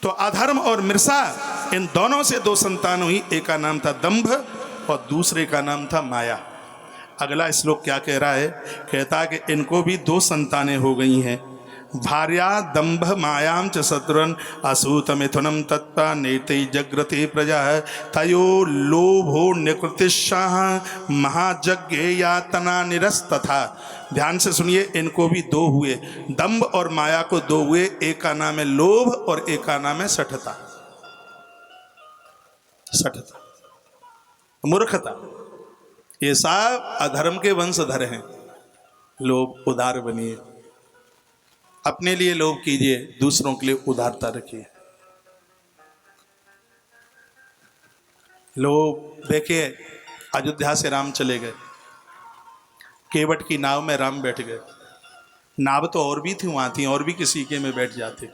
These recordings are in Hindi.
तो अधर्म और मृषा, इन दोनों से दो संतान हुई। एक का नाम था दंभ और दूसरे का नाम था माया। अगला श्लोक क्या कह रहा है? कहता है कि इनको भी दो संतानें हो गई हैं। भार्या दंभ मायां च शत्रुन असूत मिथुनम तत्पा नेते जग्रते प्रजा तयो लोभो निकृतिशाह महायज्ञ यातना निरस्तथा। ध्यान से सुनिए, इनको भी दो हुए, दंभ और माया को दो हुए। एक का नाम है लोभ और एक का नाम है सठता, सठता, मूर्खता। ये सब अधर्म के वंशधर हैं। लोभ, उदार बनिए, अपने लिए लोभ कीजिए, दूसरों के लिए उदारता रखिए। लोग देखिए, अयोध्या से राम चले गए, केवट की नाव में राम बैठ गए। नाव तो और भी थी, वहां थी, और भी किसी के में बैठ जाते।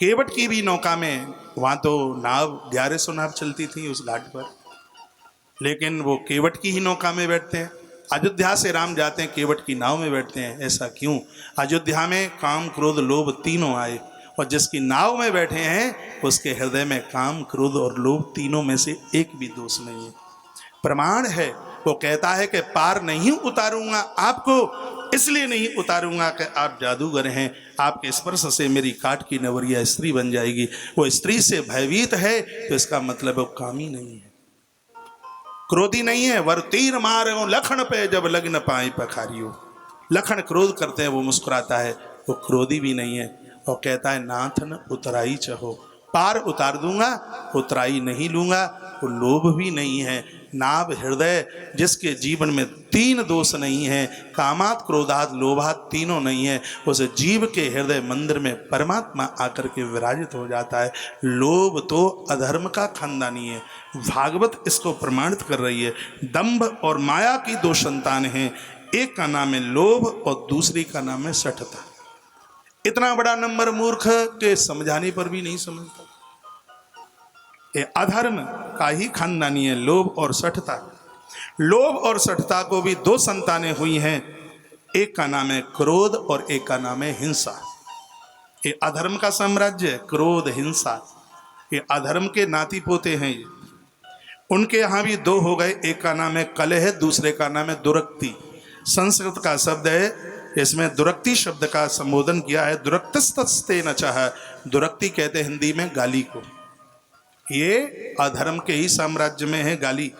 केवट की भी नौका में, वहां तो नाव 1100 नाव चलती थी उस घाट पर, लेकिन वो केवट की ही नौका में बैठते हैं। अयोध्या से राम जाते हैं, केवट की नाव में बैठते हैं। ऐसा क्यों? अयोध्या में काम क्रोध लोभ तीनों आए, और जिसकी नाव में बैठे हैं उसके हृदय में काम क्रोध और लोभ तीनों में से एक भी दोष नहीं है। प्रमाण है, वो कहता है कि पार नहीं उतारूंगा आपको, इसलिए नहीं उतारूंगा कि आप जादूगर हैं, आपके स्पर्श से मेरी काट की नवरिया स्त्री बन जाएगी। वो स्त्री से भयभीत है तो इसका मतलब वो कामी नहीं है, क्रोधी नहीं है। वर तीर मारो लखन पे जब लग्न पाए पखारियो। लखन क्रोध करते हैं, वो मुस्कुराता है, वो क्रोधी भी नहीं है। और कहता है नाथन उतराई चहो, पार उतार दूंगा, उतराई नहीं लूंगा। वो लोभ भी नहीं है। नाभ हृदय, जिसके जीवन में तीन दोष नहीं है, कामात क्रोधात लोभात तीनों नहीं है, उस जीव के हृदय मंदिर में परमात्मा आकर के विराजित हो जाता है। लोभ तो अधर्म का खानदानी है, भागवत इसको प्रमाणित कर रही है। दंभ और माया की दो संतान हैं, एक का नाम है लोभ और दूसरी का नाम है सठता। इतना बड़ा नंबर मूर्ख के समझाने पर भी नहीं समझता। ये अधर्म का ही खानदानी है, लोभ और सठता। लोभ और सठता को भी दो संतानें हुई हैं, एक का नाम है क्रोध और एक का नाम है हिंसा। ये अधर्म का साम्राज्य है, क्रोध हिंसा, ये अधर्म के नाती पोते हैं। ये उनके यहाँ भी दो हो गए, एक का नाम है कलह, दूसरे का नाम है दुरक्ति। संस्कृत का शब्द है, इसमें दुरक्ति शब्द का संबोधन किया है। दुरक्तस्ते न चाह, दुरक्ति कहते हैं हिंदी में गाली को। ये अधर्म के ही साम्राज्य में है गाली।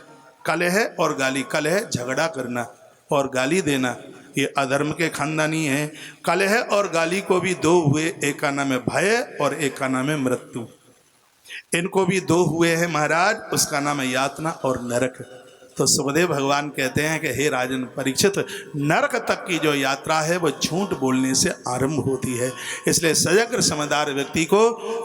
कलह और गाली, कलह झगड़ा करना और गाली देना, ये अधर्म के खानदानी है। कलह और गाली को भी दो हुए, एक का नाम है भय और एक का नाम है मृत्यु। इनको भी दो हुए हैं महाराज, उसका नाम है यातना और नरक। तो सुखदेव भगवान कहते हैं कि हे राजन परीक्षित, नरक तक की जो यात्रा है वो झूठ बोलने से आरंभ होती है। इसलिए सजग समझदार व्यक्ति को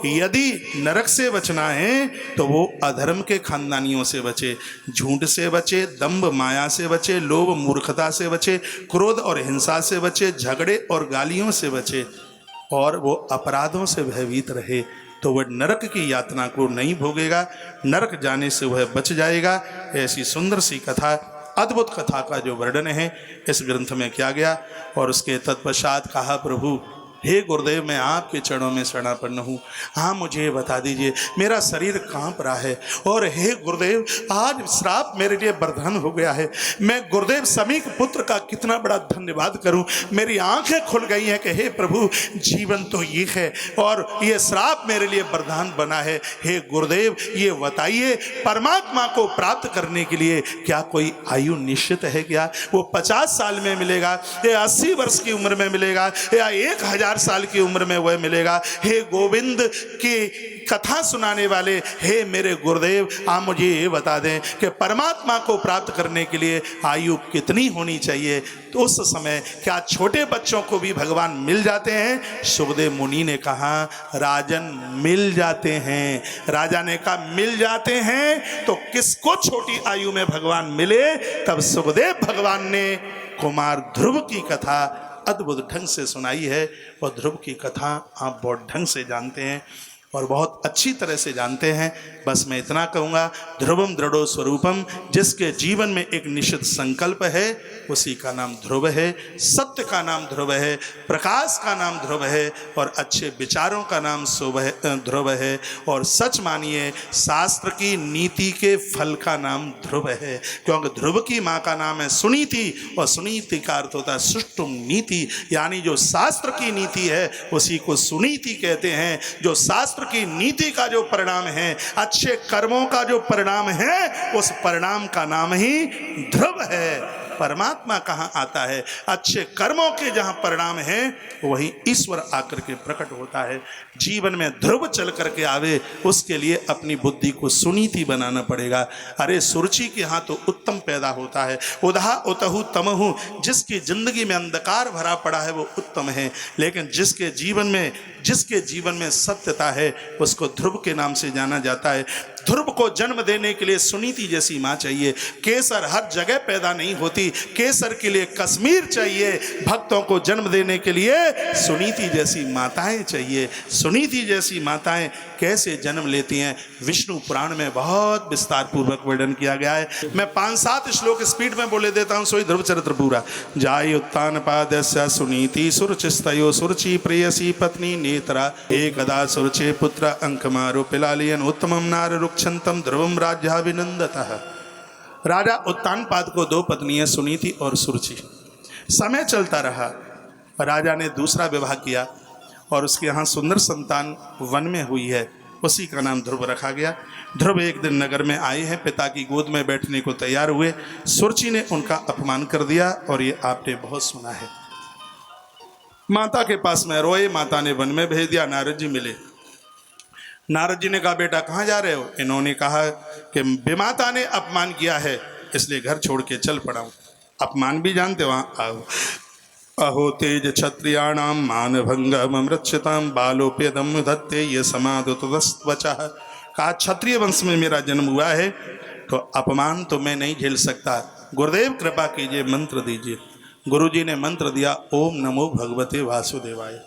यदि नरक से बचना है तो वो अधर्म के खानदानियों से बचे, झूठ से बचे, दंभ माया से बचे, लोभ मूर्खता से बचे, क्रोध और हिंसा से बचे, झगड़े और गालियों से बचे, और वो अपराधों से भयभीत रहे, तो वह नरक की यातना को नहीं भोगेगा, नरक जाने से वह बच जाएगा। ऐसी सुंदर सी कथा, अद्भुत कथा का जो वर्णन है इस ग्रंथ में किया गया। और उसके तत्पश्चात कहा, प्रभु हे गुरुदेव, मैं आपके चरणों में शरणापन्न हूँ, हाँ मुझे ये बता दीजिए, मेरा शरीर कांप रहा है, और हे गुरुदेव आज श्राप मेरे लिए वरदान हो गया है, मैं गुरुदेव समीक पुत्र का कितना बड़ा धन्यवाद करूँ। मेरी आंखें खुल गई हैं कि हे प्रभु, जीवन तो ये है और ये श्राप मेरे लिए वरदान बना है। हे गुरुदेव ये बताइए, परमात्मा को प्राप्त करने के लिए क्या कोई आयु निश्चित है क्या? वो 50 साल में मिलेगा या 80 वर्ष की उम्र में मिलेगा या 1000 साल की उम्र में वह मिलेगा? हे गोविंद की कथा सुनाने वाले, हे मेरे गुरुदेव, आप मुझे ये बता दें कि परमात्मा को प्राप्त करने के लिए आयु कितनी होनी चाहिए? तो उस समय क्या छोटे बच्चों को भी भगवान मिल जाते हैं? सुखदेव मुनि ने कहा, राजन मिल जाते हैं। राजा ने कहा मिल जाते हैं तो किसको छोटी आयु में भगवान मिले? तब सुखदेव भगवान ने कुमार ध्रुव की कथा अद्भुत ढंग से सुनाई है, और ध्रुव की कथा आप बहुत ढंग से जानते हैं। और बहुत अच्छी तरह से जानते हैं। बस मैं इतना कहूँगा, ध्रुवम दृढ़ो स्वरूपम, जिसके जीवन में एक निश्चित संकल्प है उसी का नाम ध्रुव है, सत्य का नाम ध्रुव है, प्रकाश का नाम ध्रुव है, और अच्छे विचारों का नाम ध्रुव है। और सच मानिए, शास्त्र की नीति के फल का नाम ध्रुव है, क्योंकि ध्रुव की माँ का नाम है सुनीति, और सुनीति का अर्थ होता है सुष्टुम नीति, यानी जो शास्त्र की नीति है उसी को सुनीति कहते हैं। जो शास्त्र की नीति का जो परिणाम है, अच्छे कर्मों का जो परिणाम है, उस परिणाम का नाम ही ध्रुव है। परमात्मा कहाँ आता है? अच्छे कर्मों के जहाँ परिणाम है वही ईश्वर आकर के प्रकट होता है। जीवन में ध्रुव चल करके आवे, उसके लिए अपनी बुद्धि को सुनीति बनाना पड़ेगा। अरे सुरुचि के यहाँ तो उत्तम पैदा होता है। उधा उतहु तमहु, जिसकी जिंदगी में अंधकार भरा पड़ा है वो उत्तम है, लेकिन जिसके जीवन में सत्यता है उसको ध्रुव के नाम से जाना जाता है। ध्रुव को जन्म देने के लिए सुनीति जैसी माँ चाहिए। केसर हर जगह पैदा नहीं होती, केसर के लिए कश्मीर चाहिए। भक्तों को जन्म देने के लिए सुनीति जैसी माताएं चाहिए। सुनीति जैसी माताएं कैसे जन्म लेती हैं, विष्णु पुराण में बहुत विस्तार पूर्वक वर्णन किया गया है। मैं 5-7 श्लोक स्पीड में बोले देता हूँ, सोई ध्रुव चरित्र पूरा। जाय उत्तान पादस्य सुनीति सुरुचिस्तयो सुरुचि प्रेयसी पत्नी नेत्रा एकदा सुरुचे पुत्र अंकमारो पिलालियन उत्तमम नार रुक्षंतम ध्रुवम राज्याभिनंदतः। राजा उत्तानपाद को 2 पत्नियां सुनीति और सुरुचि। समय चलता रहा, राजा ने दूसरा विवाह किया और उसके यहाँ सुंदर संतान वन में हुई है, उसी का नाम ध्रुव रखा गया। ध्रुव एक दिन नगर में आए हैं, पिता की गोद में बैठने को तैयार हुए। सुरुचि ने उनका अपमान कर दिया और ये आपने बहुत सुना है। माता के पास में रोए, माता ने वन में भेज दिया। नारद जी मिले। नारद जी ने कहा, बेटा कहाँ जा रहे हो? इन्होंने कहा कि विमाता ने अपमान किया है, इसलिए घर छोड़ के चल पड़ा हूँ। अपमान भी जानते, वहाँ आओ। अहो तेज क्षत्रियाणाम मान भंगम अमृतम बालोप्यदम धत्ते ये समादुतवचः। कहा क्षत्रिय वंश में मेरा जन्म हुआ है तो अपमान तो मैं नहीं झेल सकता। गुरुदेव कृपा कीजिए, मंत्र दीजिए। गुरुजी ने मंत्र दिया, ओम नमो भगवते वासुदेवाय।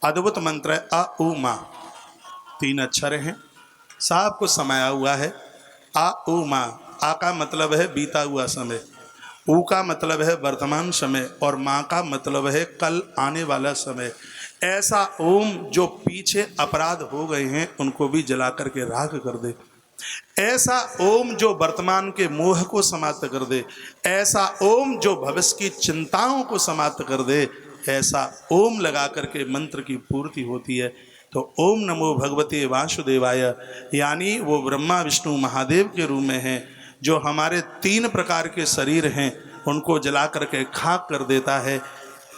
अद्भुत मंत्र है। अ उ मा 3 अक्षर हैं, साहब को समाया हुआ है। आ उ मा। आ का मतलब है बीता हुआ समय, ऊ का मतलब है वर्तमान समय, और माँ का मतलब है कल आने वाला समय। ऐसा ओम जो पीछे अपराध हो गए हैं उनको भी जला करके राख कर दे। ऐसा ओम जो वर्तमान के मोह को समाप्त कर दे। ऐसा ओम जो भविष्य की चिंताओं को समाप्त कर दे। ऐसा ओम लगा करके मंत्र की पूर्ति होती है। तो ओम नमो भगवते वासुदेवाय, यानी वो ब्रह्मा विष्णु महादेव के रूप में हैं, जो हमारे 3 प्रकार के शरीर हैं उनको जला करके खाक कर देता है।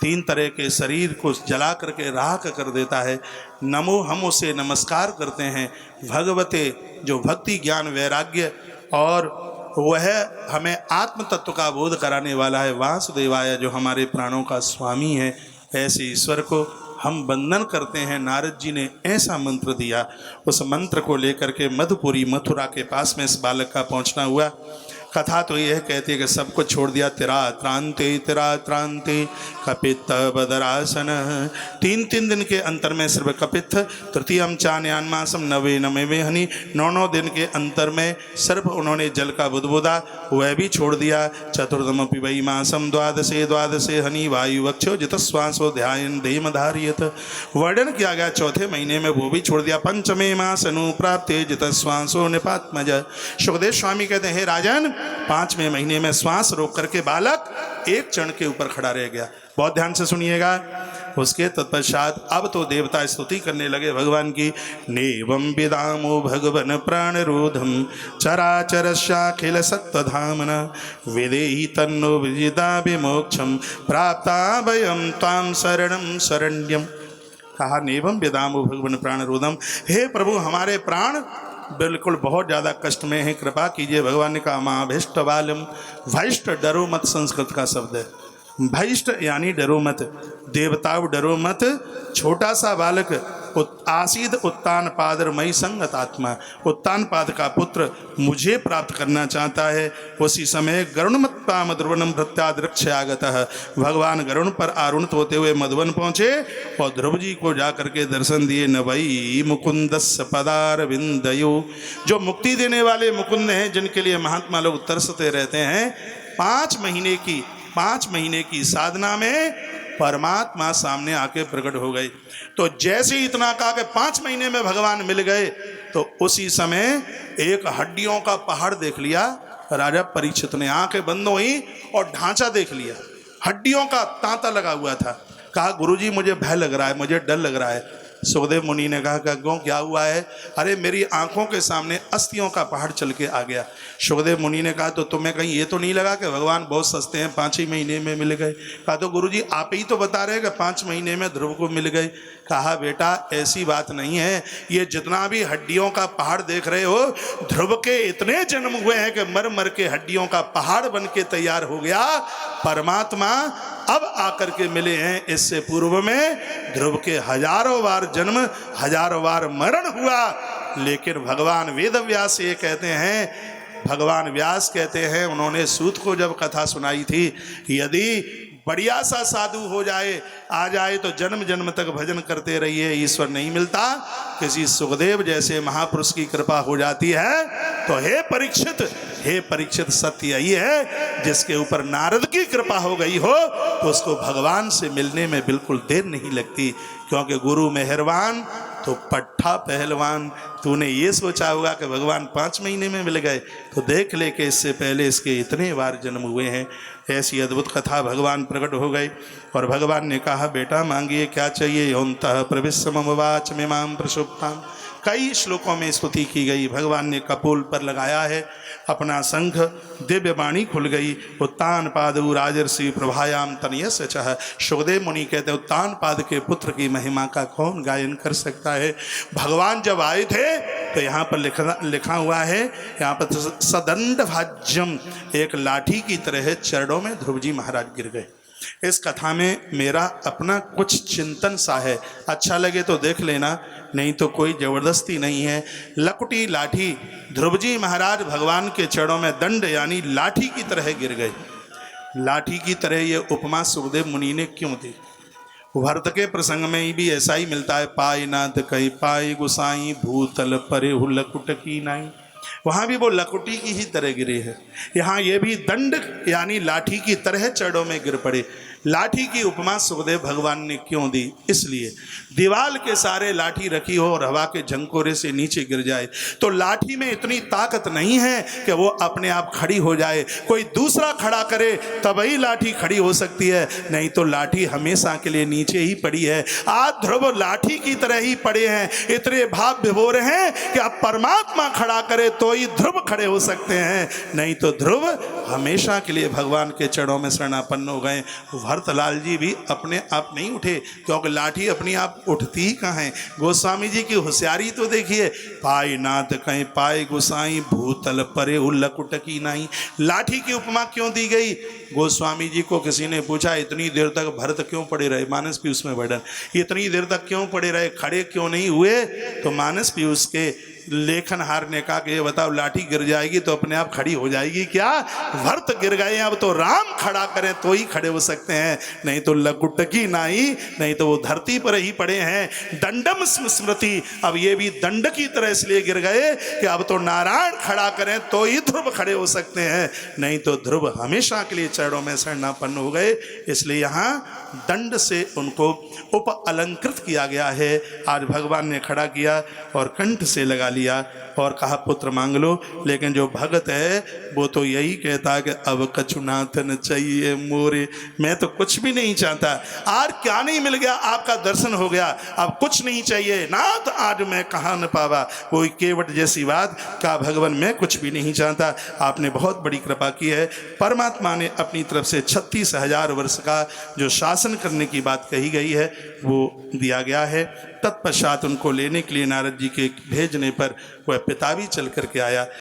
3 तरह के शरीर को जला करके राख कर देता है। नमो, हम उसे नमस्कार करते हैं। भगवते, जो भक्ति ज्ञान वैराग्य और वह हमें आत्म तत्व का बोध कराने वाला है। वासुदेवाय, जो हमारे प्राणों का स्वामी है। ऐसे ईश्वर को हम वंदन करते हैं। नारद जी ने ऐसा मंत्र दिया। उस मंत्र को लेकर के मधुपुरी मथुरा के पास में इस बालक का पहुंचना हुआ। कथा तो यह कहती है कि सबको छोड़ दिया। तिरा त्रांते कपित बदरासन। 3 दिन के अंतर में सिर्फ कपित, तृतीयम चान्यान मासम नवे नमे हनी, 9 दिन के अंतर में सिर्फ उन्होंने जल का बुदबुदा, वह भी छोड़ दिया। चतुर्दमपि वै मासम द्वादशे हनी वायुवक्षो जितश्वासो ध्यान धीमधारियत। वर्णन किया गया 4थे महीने में वो भी छोड़ दिया। पंचमे मास अनुप्राप्ते जितश्वासो निपात्मज। सुखदेव स्वामी कहते हैं, राजन 5वें महीने में श्वास रोक करके बालक एक चरण के ऊपर खड़ा रह गया। बहुत ध्यान से सुनिएगा। उसके तत्पश्चात अब तो देवता स्तुति करने लगे भगवान की। नेवं विदामो भगवन प्राण रोधम चराचरस्याखिल सत्वधामना विदेहि तन्नो विजिता विमोक्षम प्राप्ता वयं ताम शरणं शरण्यम। कहा, नेवं विदामो भगवन प्राण रोधम, हे प्रभु हमारे प्राण बिल्कुल बहुत ज़्यादा कष्ट में है, कृपा कीजिए। भगवान ने कहा, माँ भीष्ट बालम, भैष्ट डरो मत संस्कृत का शब्द है। भयष्ट यानी डरो मत, देवताओं डरो मत, छोटा सा बालक आसीद उत्तान पादर मई संगत आत्मा, उत्तान पाद का पुत्र मुझे प्राप्त करना चाहता है। उसी समय गरुणमत्ता मधुवनम प्रत्याद्रक्ष आगत, भगवान गरुण पर आरूढ़ होते हुए मधुवन पहुँचे और ध्रुव जी को जा करके दर्शन दिए। न वही मुकुंदस्य पदार विंदयो, जो मुक्ति देने वाले मुकुंद हैं, जिनके लिए महात्मा लोग तरसते रहते हैं। 5 महीने की साधना में परमात्मा सामने आके प्रकट हो गए। तो जैसे ही इतना कहा कि 5 महीने में भगवान मिल गए, तो उसी समय एक हड्डियों का पहाड़ देख लिया राजा परीक्षित ने। आंखें बंद हुई और ढांचा देख लिया, हड्डियों का तांता लगा हुआ था। कहा गुरुजी मुझे भय लग रहा है, मुझे डर लग रहा है। सुखदेव मुनि ने कहा गौ क्या हुआ है? अरे मेरी आंखों के सामने अस्थियों का पहाड़ चल के आ गया। सुखदेव मुनि ने कहा तो तुम्हें कहीं ये तो नहीं लगा कि भगवान बहुत सस्ते हैं, 5 ही महीने में मिल गए? कहा तो गुरुजी आप ही तो बता रहे हैं कि 5 महीने में ध्रुव को मिल गए। कहा बेटा ऐसी बात नहीं है, ये जितना भी हड्डियों का पहाड़ देख रहे हो, ध्रुव के इतने जन्म हुए हैं कि मर मर के हड्डियों का पहाड़ बन के तैयार हो गया। परमात्मा अब आकर के मिले हैं। इससे पूर्व में ध्रुव के हजारों बार जन्म, हजारों बार मरण हुआ। लेकिन भगवान वेद व्यास ये कहते हैं, भगवान व्यास कहते हैं, उन्होंने सूत को जब कथा सुनाई थी, यदि बढ़िया सा साधु हो जाए, आ जाए तो जन्म जन्म तक भजन करते रहिए, ईश्वर नहीं मिलता। किसी सुखदेव जैसे महापुरुष की कृपा हो जाती है। तो हे परीक्षित सत्य यही है, जिसके ऊपर नारद की कृपा हो गई हो तो उसको भगवान से मिलने में बिल्कुल देर नहीं लगती, क्योंकि गुरु मेहरबान तो पट्ठा पहलवान। तूने ये सोचा होगा कि भगवान 5 महीने में मिल गए, तो देख ले कि इससे पहले इसके इतने बार जन्म हुए हैं। ऐसी अद्भुत कथा भगवान प्रकट हो गई और भगवान ने कहा बेटा मांगिए क्या चाहिए। योन्तः प्रविश्रमवाच मिमां प्रसुप्तां, कई श्लोकों में स्तुति की गई। भगवान ने कपोल पर लगाया है अपना शंख, दिव्य वाणी खुल गई। उत्तान पादु राजर्षि प्रभायाम तनयस्य चह। सुखदेव मुनि कहते हैं उत्तान पाद के पुत्र की महिमा का कौन गायन कर सकता है। भगवान जब आए थे तो यहाँ पर लिखा हुआ है, यहाँ पर सदंड भाज्यम, एक लाठी की तरह चरणों में ध्रुव जी महाराज गिर गए। इस कथा में मेरा अपना कुछ चिंतन सा है, अच्छा लगे तो देख लेना, नहीं तो कोई जबरदस्ती नहीं है। लकुटी लाठी, ध्रुव जी महाराज भगवान के चरणों में दंड यानी लाठी की तरह गिर गए। लाठी की तरह ये उपमा सुखदेव मुनि ने क्यों दी? भरत के प्रसंग में भी ऐसा ही मिलता है, पाई नाथ कही पाई गुसाई, भूतल परे हु लकुट की नाई। वहाँ भी वो लकुटी की ही तरह गिरे है। यहाँ ये भी दंड यानी लाठी की तरह चरणों में गिर पड़े। लाठी की उपमा सुखदेव भगवान ने क्यों दी? इसलिए दीवाल के सारे लाठी रखी हो और हवा के झंकोरे से नीचे गिर जाए तो लाठी में इतनी ताकत नहीं है कि वो अपने आप खड़ी हो जाए, कोई दूसरा खड़ा करे तभी लाठी खड़ी हो सकती है, नहीं तो लाठी हमेशा के लिए नीचे ही पड़ी है। आज ध्रुव लाठी की तरह ही पड़े हैं, इतने भाव विभोर हैं कि अब परमात्मा खड़ा करे तो ही ध्रुव खड़े हो सकते हैं, नहीं तो ध्रुव हमेशा के लिए भगवान के चरणों में शरणापन्न हो गए। भरतलाल जी भी अपने आप नहीं उठे, क्योंकि लाठी अपनी आप उठती ही कहाँ है। गोस्वामी जी की होशियारी तो देखिए, पाई नाथ कहीं पाए गुसाई, भूतल परे लकुट की नाई। लाठी की उपमा क्यों दी गई? गोस्वामी जी को किसी ने पूछा इतनी देर तक भरत क्यों पड़े रहे, मानस पीयूष में वर्णन, इतनी देर तक क्यों पड़े रहे, खड़े क्यों नहीं हुए? तो मानस पीयूष के लेखनहार ने कहा कि ये बताओ लाठी गिर जाएगी तो अपने आप खड़ी हो जाएगी क्या? भरत गिर गए, अब तो राम खड़ा करें तो ही खड़े हो सकते हैं, नहीं तो लकुटकी नाई, नहीं तो वो धरती पर ही पड़े हैं। दंडम स्मृति, अब ये भी दंड की तरह इसलिए गिर गए कि अब तो नारायण खड़ा करें तो ही ध्रुव खड़े हो सकते हैं, नहीं तो ध्रुव हमेशा के लिए चरणों में शरणापन्न हो गए। इसलिए यहाँ दंड से उनको उप अलंकृत किया गया है। आज भगवान ने खड़ा किया और कंठ से लगा लिया और कहा पुत्र मांग लो। लेकिन जो भगत है वो तो यही कहता है कि अब कछुनाथ न चाहिए मोरे, मैं तो कुछ भी नहीं चाहता। आज क्या नहीं मिल गया, आपका दर्शन हो गया, अब कुछ नहीं चाहिए नाथ, आज मैं कहाँ न पावा। कोई केवट जैसी बात का भगवान मैं कुछ भी नहीं चाहता। आपने बहुत बड़ी कृपा की है। परमात्मा ने अपनी तरफ से 36,000 वर्ष का जो शासन करने की बात कही गई है वो दिया गया है। तत्पश्चात उनको लेने के लिए नारद जी के भेजने पर वह पिता भी चल करके आया।